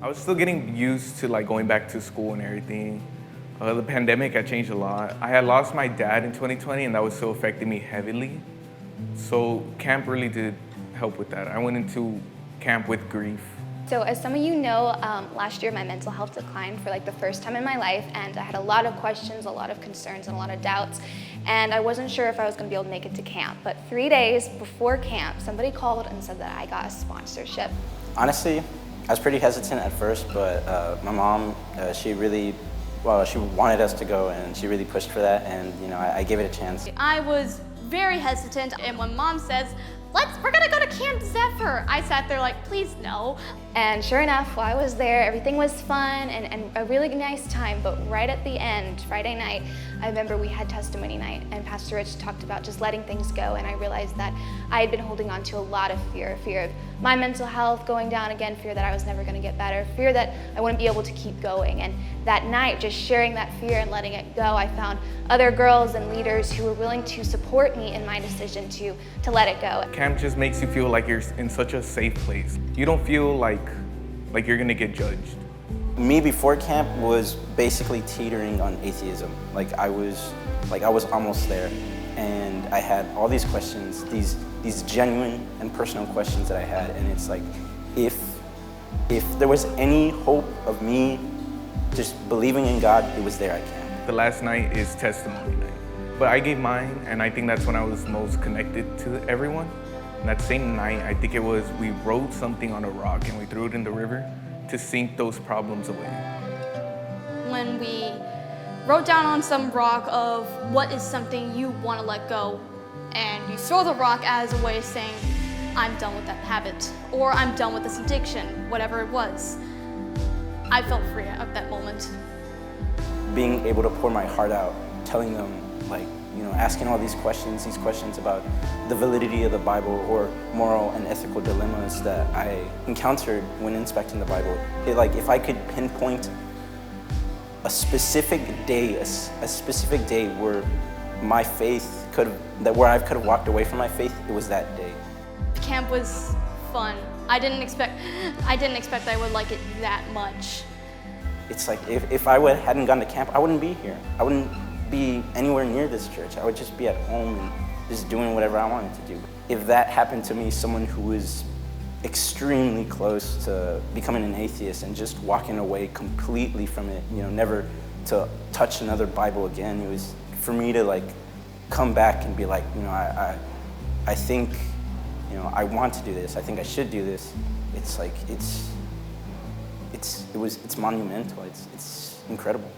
I was still getting used to like going back to school and everything. The pandemic had changed a lot. I had lost my dad in 2020 and that was still affecting me heavily. So camp really did help with that. I went into camp with grief. So as some of you know, last year my mental health declined for like the first time in my life, and I had a lot of questions, a lot of concerns, and a lot of doubts, and I wasn't sure if I was going to be able to make it to camp. But 3 days before camp, somebody called and said that I got a sponsorship. Honestly, I was pretty hesitant at first, but my mom, she wanted us to go, and she really pushed for that, and I gave it a chance. I was very hesitant, and when Mom says, we're gonna go to Camp Zephyr, I sat there like, please no. And sure enough, while I was there, everything was fun and a really nice time, but right at the end, Friday night, I remember we had testimony night, and Pastor Rich talked about just letting things go, and I realized that I had been holding on to a lot of fear of my mental health going down again, fear that I was never gonna get better, fear that I wouldn't be able to keep going. And that night, just sharing that fear and letting it go, I found other girls and leaders who were willing to support me in my decision to let it go. Camp just makes you feel like you're in such a safe place. You don't feel like you're gonna get judged. Me before camp was basically teetering on atheism. I was almost there, and I had all these questions, these genuine and personal questions that I had, and it's like, if there was any hope of me just believing in God, it was there at camp. The last night is testimony night, but I gave mine, and I think that's when I was most connected to everyone. And that same night, I think it was, we wrote something on a rock and we threw it in the river to sink those problems away. When we wrote down on some rock of what is something you want to let go, and you throw the rock as a way of saying, I'm done with that habit, or I'm done with this addiction, whatever it was. I felt free at that moment. Being able to pour my heart out, telling them, asking all these questions about the validity of the Bible or moral and ethical dilemmas that I encountered when inspecting the Bible. If I could pinpoint a specific day, a specific day where my faith where I could have walked away from my faith, it was that day. Camp was fun. I didn't expect I would like it that much. It's like if I hadn't gone to camp, I wouldn't be here. I wouldn't be anywhere near this church. I would just be at home and just doing whatever I wanted to do. If that happened to me, someone who was extremely close to becoming an atheist and just walking away completely from it, never to touch another Bible again, it was for me to come back and be like, I think, I want to do this. I think I should do this. It's monumental. It's incredible.